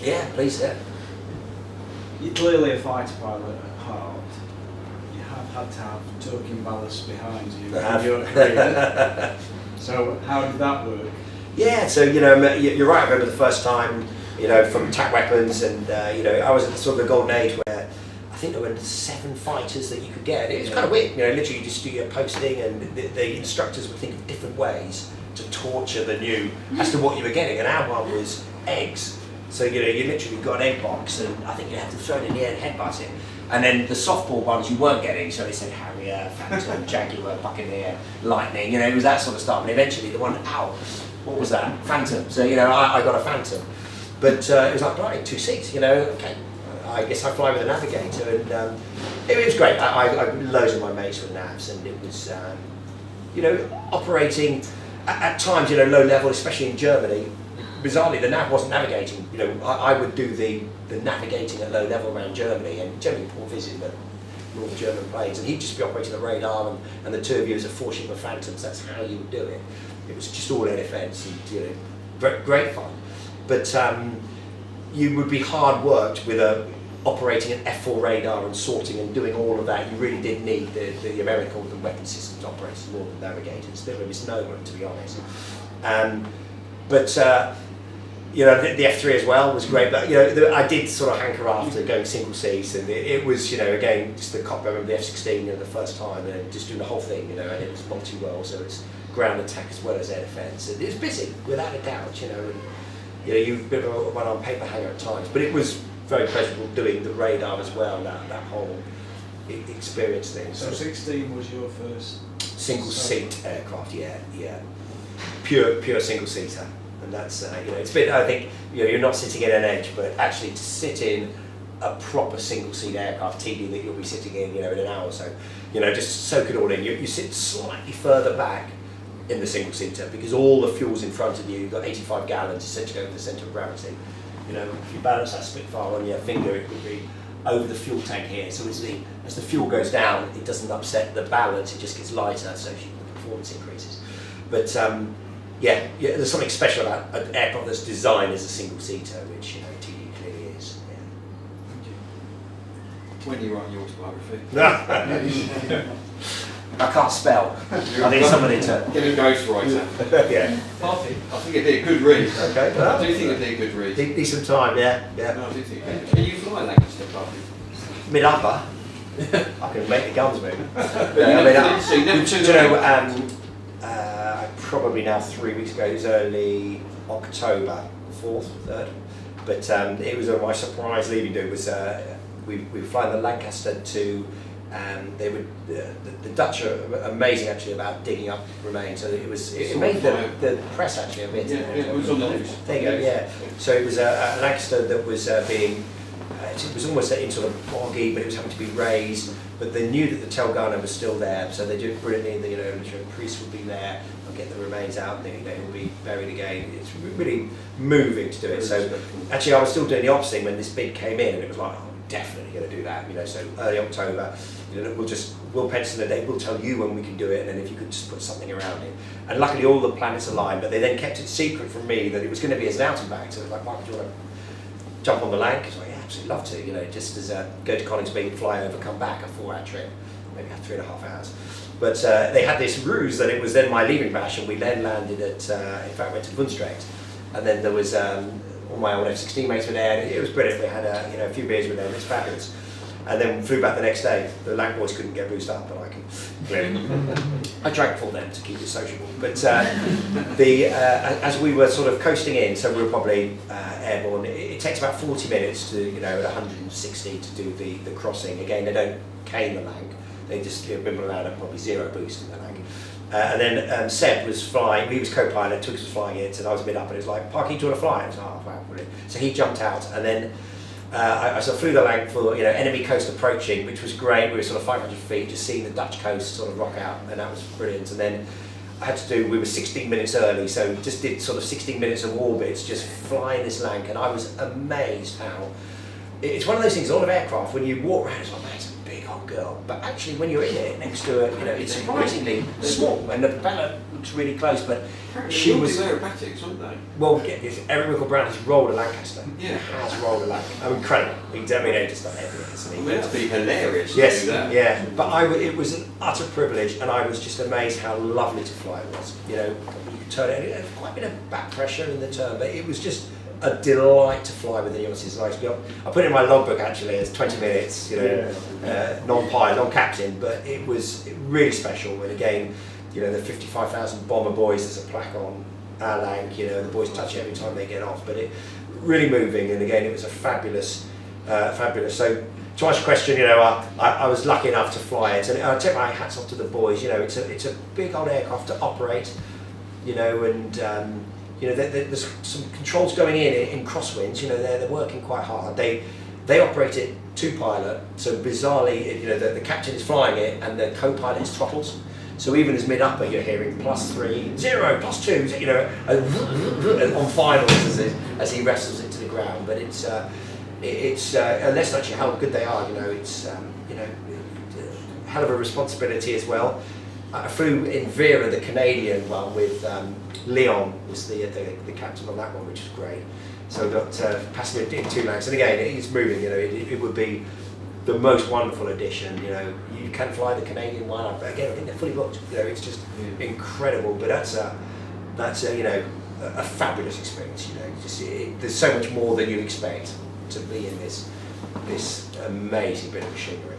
Yeah, please, yeah. You're clearly a fighter pilot at heart. You have had to have token ballast behind you in your career. So how did that work? Yeah, so you're right. I remember the first time, from attack weapons, and I was at sort of the golden age where I think there were 7 fighters that you could get. It was kind of weird. Literally you just do your posting, and the instructors would think of different ways to torture the new as to what you were getting. And our one was eggs. So you literally got an egg box, and I think you had to throw it in the air and headbutt it. And then the softball ones you weren't getting, so they said Harrier, Phantom, Jaguar, Buccaneer, Lightning. It was that sort of stuff. And eventually the one, what was that? Phantom. So I got a Phantom, but it was like, right, 2 seats. Okay. I guess I fly with a navigator, and it was great. I loads of my mates were navs, and it was operating at times low level, especially in Germany. Bizarrely, the nav wasn't navigating. I would do the navigating at low level around Germany, and generally poor visit the North German planes, and he'd just be operating the radar, and the 2 of you as a 4-shipper Phantoms. That's how you would do it. It was just all air defence, and great fun. But you would be hard worked with operating an F4 radar and sorting and doing all of that. You really did need the American the weapon systems operators more than navigators. They were a misnomer, to be honest. The F3 as well was great, but I did sort of hanker after going single seats, and it was again just the cockpit. I remember the F-16 the first time, and just doing the whole thing, and it was multi-role, so it's ground attack as well as air defence, and it was busy without a doubt, and you were a bit of a one-on paper hanger at times, but it was very pleasurable doing the radar as well, that whole experience thing. So 16 was your first single seat aircraft, yeah, pure single seater. And that's it's been, I think you're not sitting in an edge, but actually to sit in a proper single seat aircraft TD that you'll be sitting in in an hour or so, just soak it all in. You sit slightly further back in the single seater because all the fuel's in front of you. You've got 85 gallons essentially over the centre of gravity. If you balance that Spitfire on your finger, it would be over the fuel tank here. So as the fuel goes down, it doesn't upset the balance. It just gets lighter, so the performance increases. But yeah, there's something special about an aircraft that's designed as a single-seater, which TD clearly is. Yeah. When you write your autobiography? I can't spell. I need somebody to get a ghostwriter. Yeah. Parky, I think it'd be a good read. Okay. I do think it'd be a good read. Need some time, yeah. No, I do think. Can you fly Lancaster, Parky? Mid-upper. I can make the guns move. Probably now 3 weeks ago, it was early October, 4th, 3rd, but it was my surprise leaving do was we were flying the Lancaster to, the Dutch are amazing actually about digging up remains, so it made the press actually a bit. Yeah, it was on the news. There you go, yeah. So it was a Lancaster that was being, it was almost in sort of boggy, but it was having to be raised, but they knew that the tail gunner was still there, so they do it brilliantly. The priest would be there, they'll get the remains out, and he'll be buried again. It's really moving to do it. So actually I was still doing the ops thing when this bid came in, and it was like, oh, I'm definitely going to do that. So early October, we'll pencil a date, we'll tell you when we can do it, and then if you could just put something around it. And luckily all the planets aligned, but they then kept it secret from me that it was going to be as an out and back. So it was like, why would you want to jump on the Lanc? I was like, yeah, absolutely love to, just as go to Coningsby, fly over, come back, a 4-hour trip, maybe 3.5 hours. But they had this ruse that it was then my leaving bash, and we then landed at, in fact, went to Vunstrecht, and then there was all my old F-16 mates were there, and it was brilliant. We had a few beers with them, it's fabulous. And then flew back the next day. The Lanc boys couldn't get boosted up, but I can. I drank for them to keep it sociable. But as we were sort of coasting in, so we were probably airborne. It takes about 40 minutes to, at 160 to do the crossing. Again, they don't cane the Lanc. They just been allowed at probably 0 boost in the Lanc. And then Seb was flying. He was co-pilot. Tooks was flying it, and I was mid up, and it was like, Parky, do you want to fly? I was like, oh wow, brilliant. So he jumped out, and then. I sort of flew the Lanc for enemy coast approaching, which was great. We were sort of 500 feet, just seeing the Dutch coast sort of rock out, and that was brilliant. And then we were 16 minutes early, so just did sort of 16 minutes of orbits, just flying this Lanc, and I was amazed how it's one of those things. A lot of aircraft, when you walk around, it's like, man, it's a big old girl, but actually when you're in it next to it, it's surprisingly small, and the propeller looks really close, but Apparently she they was. all do aerobatics, aren't they? Well, Eric Michael-Brown has rolled a Lancaster. Yeah. Has rolled a Lancaster. Oh, incredible. He's just done everything, isn't I he? mean, that'd be hilarious Yes, to do that. yeah. But it was an utter privilege, and I was just amazed how lovely to fly it was. You know, you could turn it. It had quite a bit of back pressure in the turn, but it was just a delight to fly with the nuances. I put it in my logbook actually as 20 minutes, you know, non-pilot, non-captain, but it was really special. And again, you know, the 55,000 bomber boys, there's a plaque on our Lanc, you know, the boys touch it every time they get off, but it really moving. And again, it was a fabulous. So to answer your question, you know, I was lucky enough to fly it, and I take my hats off to the boys. You know, it's a big old aircraft to operate, you know, and you know, there's some controls going in crosswinds. You know, they're working quite hard. They operate it two-pilot, so bizarrely, you know, the captain is flying it and the co-pilot is throttles. So even as mid-upper, you're hearing +3, 0, +2, you know, on finals as he wrestles it to the ground. But it's unless actually how good they are, you know, it's you know, a hell of a responsibility as well. I flew in Vera, the Canadian one, with Leon was the captain on that one, which is great. So I got passenger in 2 Lancs, and again, it's moving. You know, it would be the most wonderful addition. You know, you can fly the Canadian one, but again, I think they're fully booked. You know, it's just incredible. But that's a you know, a fabulous experience. You know, there's so much more than you expect to be in this amazing bit of machinery.